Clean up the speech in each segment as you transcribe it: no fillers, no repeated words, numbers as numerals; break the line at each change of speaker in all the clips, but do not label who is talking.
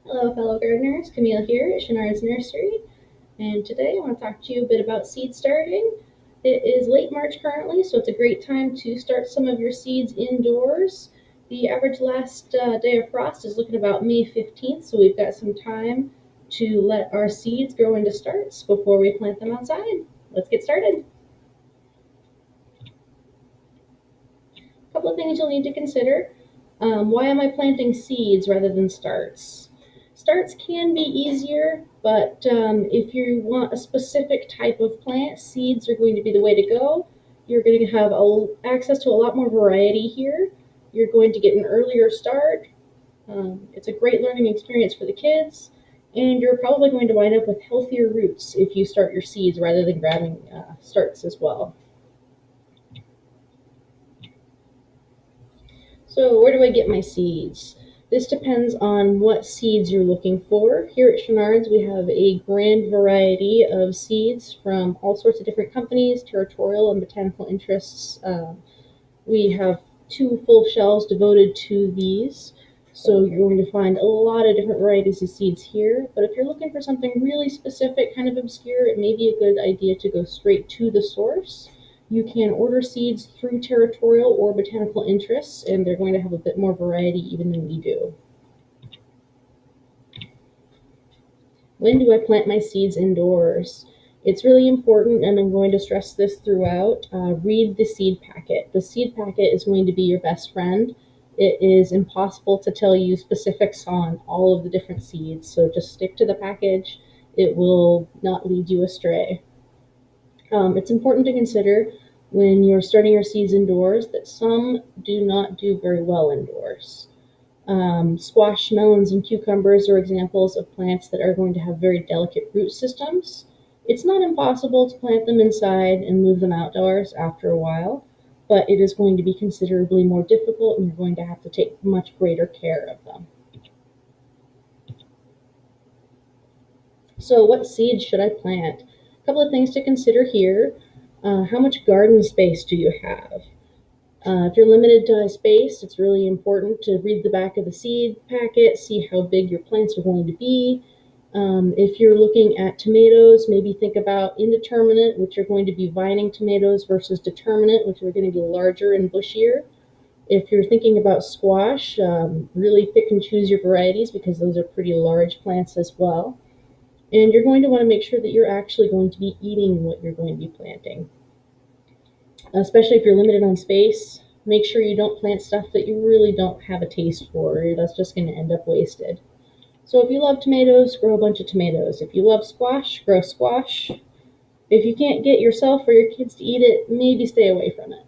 Hello, fellow gardeners. Camille here at Chenard's Nursery, and today I want to talk to you a bit about seed starting. It is late March currently, so it's a great time to start some of your seeds indoors. The average last day of frost is looking about May 15th, so we've got some time to let our seeds grow into starts before we plant them outside. Let's get started. A couple of things you'll need to consider. Why am I planting seeds rather than starts? Starts can be easier, but if you want a specific type of plant, seeds are going to be the way to go. You're going to have access to a lot more variety here. You're going to get an earlier start. It's a great learning experience for the kids, and you're probably going to wind up with healthier roots if you start your seeds rather than grabbing starts as well. So where do I get my seeds? This depends on what seeds you're looking for. Here at Chenard's, we have a grand variety of seeds from all sorts of different companies, territorial and botanical interests. We have two full shelves devoted to these. So you're going to find a lot of different varieties of seeds here. But if you're looking for something really specific, kind of obscure, it may be a good idea to go straight to the source. You can order seeds through territorial or botanical interests, and they're going to have a bit more variety even than we do. When do I plant my seeds indoors? It's really important, and I'm going to stress this throughout. Read the seed packet. The seed packet is going to be your best friend. It is impossible to tell you specifics on all of the different seeds, so just stick to the package. It will not lead you astray. It's important to consider when you're starting your seeds indoors that some do not do very well indoors. Squash, melons, and cucumbers are examples of plants that are going to have very delicate root systems. It's not impossible to plant them inside and move them outdoors after a while, but it is going to be considerably more difficult, and you're going to have to take much greater care of them. So what seeds should I plant? A couple of things to consider here. How much garden space do you have? If you're limited to space, it's really important to read the back of the seed packet, see how big your plants are going to be. If you're looking at tomatoes, maybe think about indeterminate, which are going to be vining tomatoes, versus determinate, which are going to be larger and bushier. If you're thinking about squash, really pick and choose your varieties because those are pretty large plants as well. And you're going to want to make sure that you're actually going to be eating what you're going to be planting. Especially if you're limited on space, make sure you don't plant stuff that you really don't have a taste for, or that's just going to end up wasted. So if you love tomatoes, grow a bunch of tomatoes. If you love squash, grow squash. If you can't get yourself or your kids to eat it, maybe stay away from it.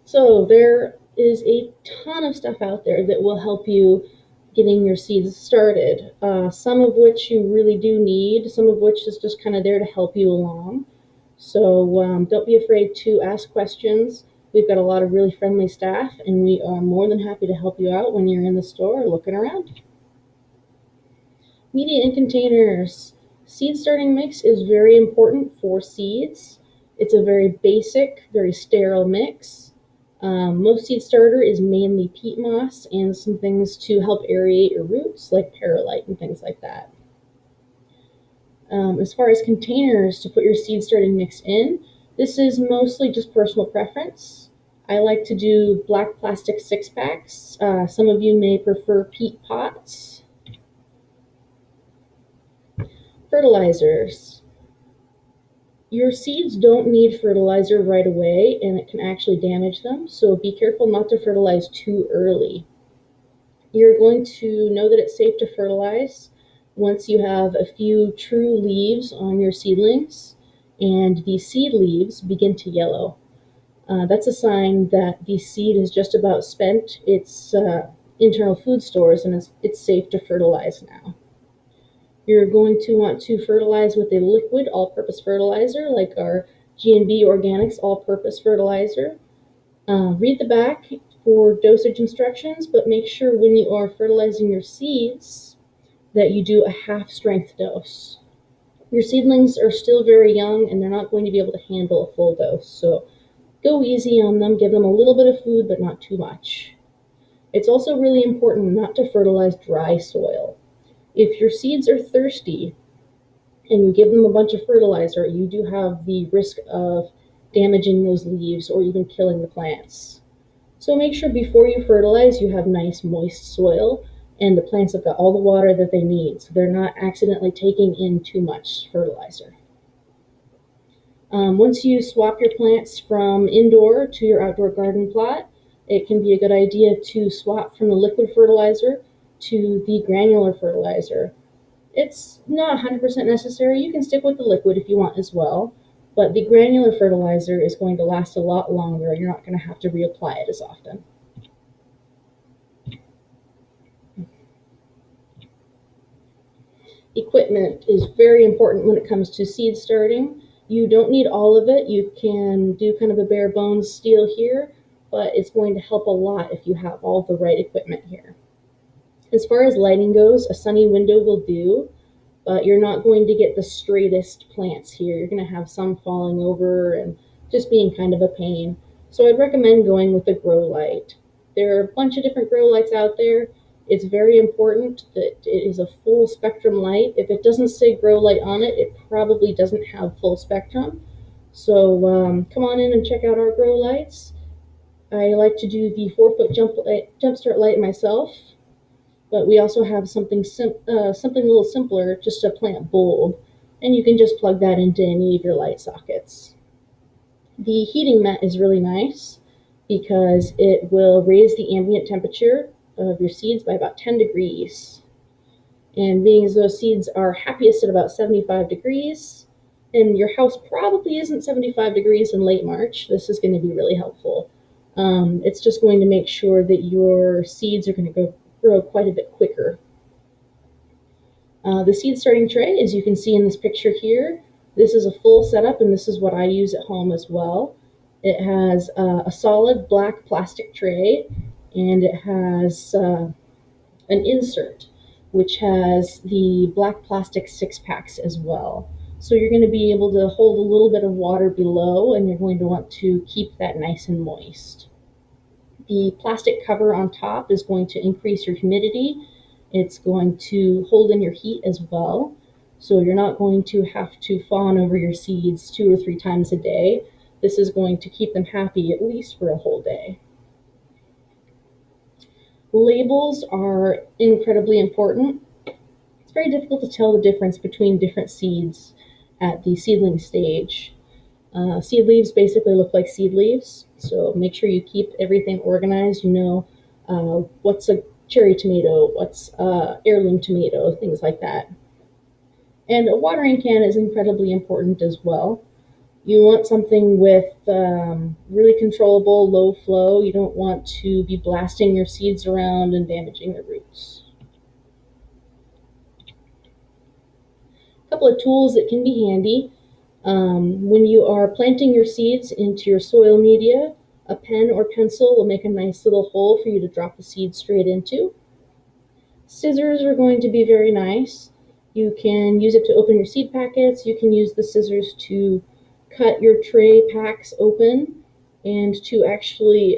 So there is a ton of stuff out there that will help you getting your seeds started, some of which you really do need, some of which is just kind of there to help you along. So don't be afraid to ask questions. We've got a lot of really friendly staff, and we are more than happy to help you out when you're in the store looking around. Media and containers. Seed starting mix is very important for seeds. It's a very basic, very sterile mix. Most seed starter is mainly peat moss and some things to help aerate your roots, like perlite and things like that. As far as containers to put your seed starting mix in, this is mostly just personal preference. I like to do black plastic 6-packs. Some of you may prefer peat pots. Fertilizers. Your seeds don't need fertilizer right away, and it can actually damage them, so be careful not to fertilize too early. You're going to know that it's safe to fertilize once you have a few true leaves on your seedlings and the seed leaves begin to yellow. That's a sign that the seed has just about spent its internal food stores and it's safe to fertilize now. You're going to want to fertilize with a liquid all-purpose fertilizer like our G&B Organics all-purpose fertilizer. Read the back for dosage instructions, but make sure when you are fertilizing your seeds that you do a half-strength dose. Your seedlings are still very young and they're not going to be able to handle a full dose, so go easy on them. Give them a little bit of food, but not too much. It's also really important not to fertilize dry soil. If your seeds are thirsty and you give them a bunch of fertilizer, you do have the risk of damaging those leaves or even killing the plants. So make sure before you fertilize, you have nice moist soil and the plants have got all the water that they need, so they're not accidentally taking in too much fertilizer. Once you swap your plants from indoor to your outdoor garden plot, it can be a good idea to swap from the liquid fertilizer to the granular fertilizer. It's not 100% necessary. You can stick with the liquid if you want as well, but the granular fertilizer is going to last a lot longer. You're not going to have to reapply it as often. Equipment is very important when it comes to seed starting. You don't need all of it. You can do kind of a bare bones steal here, but it's going to help a lot if you have all the right equipment here. As far as lighting goes, a sunny window will do, but you're not going to get the straightest plants here. You're going to have some falling over and just being kind of a pain. So I'd recommend going with a grow light. There are a bunch of different grow lights out there. It's very important that it is a full spectrum light. If it doesn't say grow light on it, it probably doesn't have full spectrum. So come on in and check out our grow lights. I like to do the 4-foot jump start light myself, but we also have something a little simpler, just a plant bulb, and you can just plug that into any of your light sockets. The heating mat is really nice because it will raise the ambient temperature of your seeds by about 10 degrees. And being as those seeds are happiest at about 75 degrees, and your house probably isn't 75 degrees in late March, this is going to be really helpful. It's just going to make sure that your seeds are going to grow quite a bit quicker. The seed starting tray, as you can see in this picture here, this is a full setup, and this is what I use at home as well. It has a solid black plastic tray, and it has an insert, which has the black plastic 6-packs as well. So you're going to be able to hold a little bit of water below, and you're going to want to keep that nice and moist. The plastic cover on top is going to increase your humidity. It's going to hold in your heat as well. So you're not going to have to fawn over your seeds 2 or 3 times a day. This is going to keep them happy at least for a whole day. Labels are incredibly important. It's very difficult to tell the difference between different seeds at the seedling stage. Seed leaves basically look like seed leaves, so make sure you keep everything organized. You know what's a cherry tomato, what's heirloom tomato, things like that. And a watering can is incredibly important as well. You want something with really controllable low flow. You don't want to be blasting your seeds around and damaging the roots. A couple of tools that can be handy. When you are planting your seeds into your soil media, a pen or pencil will make a nice little hole for you to drop the seeds straight into. Scissors are going to be very nice. You can use it to open your seed packets. You can use the scissors to cut your tray packs open and to actually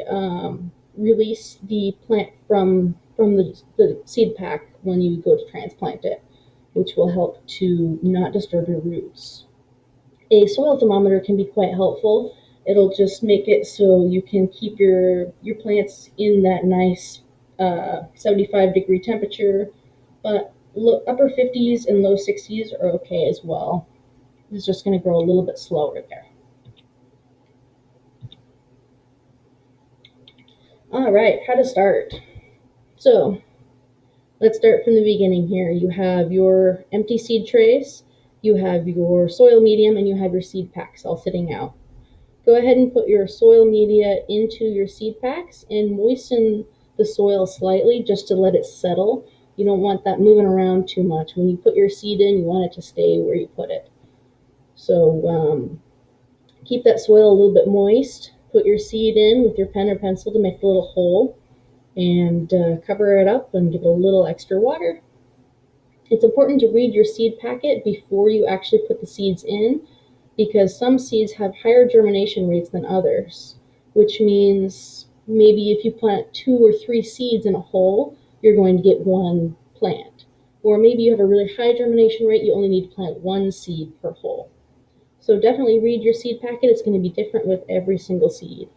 release the plant from the seed pack when you go to transplant it, which will help to not disturb your roots. A soil thermometer can be quite helpful. It'll just make it so you can keep your plants in that nice 75-degree temperature, but upper 50s and low 60s are okay as well. It's just going to grow a little bit slower there. All right, how to start. So let's start from the beginning here. You have your empty seed trays, you have your soil medium, and you have your seed packs all sitting out. Go ahead and put your soil media into your seed packs and moisten the soil slightly just to let it settle. You don't want that moving around too much. When you put your seed in, you want it to stay where you put it. So keep that soil a little bit moist. Put your seed in with your pen or pencil to make a little hole, and cover it up and give it a little extra water. It's important to read your seed packet before you actually put the seeds in, because some seeds have higher germination rates than others, which means Maybe if you plant 2 or 3 seeds in a hole, you're going to get 1 plant. Or maybe you have a really high germination rate, you only need to plant 1 seed per hole. So definitely read your seed packet. It's going to be different with every single seed.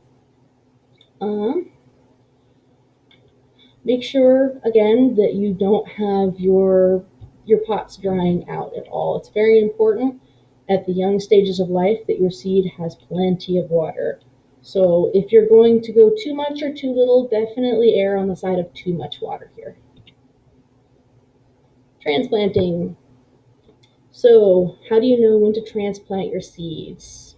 Make sure, again, that you don't have your pots drying out at all. It's very important at the young stages of life that your seed has plenty of water. So if you're going to go too much or too little, definitely err on the side of too much water here. Transplanting. So how do you know when to transplant your seeds?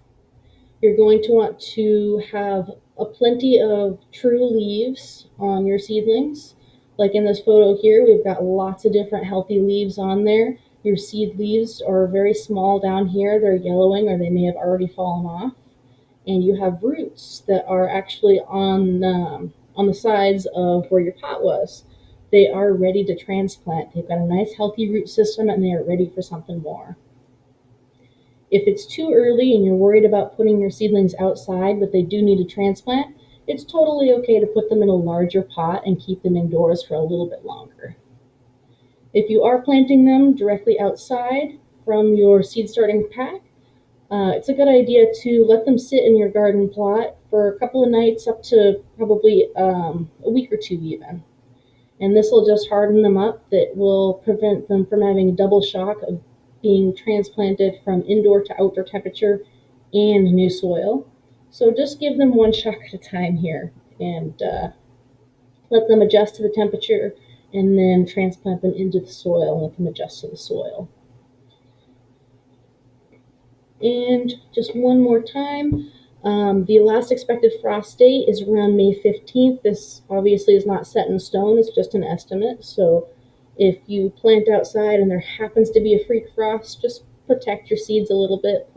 You're going to want to have a plenty of true leaves on your seedlings. Like in this photo here, we've got lots of different healthy leaves on there. Your seed leaves are very small down here. They're yellowing or they may have already fallen off. And you have roots that are actually on the sides of where your pot was. They are ready to transplant. They've got a nice healthy root system and they are ready for something more. If it's too early and you're worried about putting your seedlings outside, but they do need a transplant, it's totally okay to put them in a larger pot and keep them indoors for a little bit longer. If you are planting them directly outside from your seed starting pack, it's a good idea to let them sit in your garden plot for a couple of nights, up to probably a week or 2 even. And this will just harden them up. That will prevent them from having a double shock of being transplanted from indoor to outdoor temperature and new soil. So just give them 1 shock at a time here and let them adjust to the temperature, and then transplant them into the soil and let them adjust to the soil. And just one more time, the last expected frost date is around May 15th. This obviously is not set in stone, it's just an estimate. So if you plant outside and there happens to be a freak frost, just protect your seeds a little bit.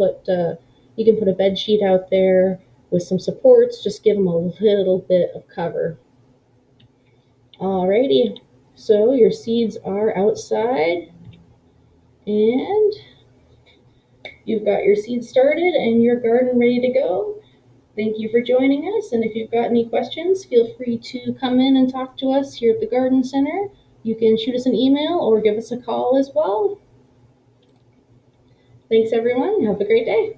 You can put a bed sheet out there with some supports, just give them a little bit of cover. Alrighty, so your seeds are outside and you've got your seeds started and your garden ready to go. Thank you for joining us, and if you've got any questions, feel free to come in and talk to us here at the Garden Center. You can shoot us an email or give us a call as well. Thanks, everyone. Have a great day.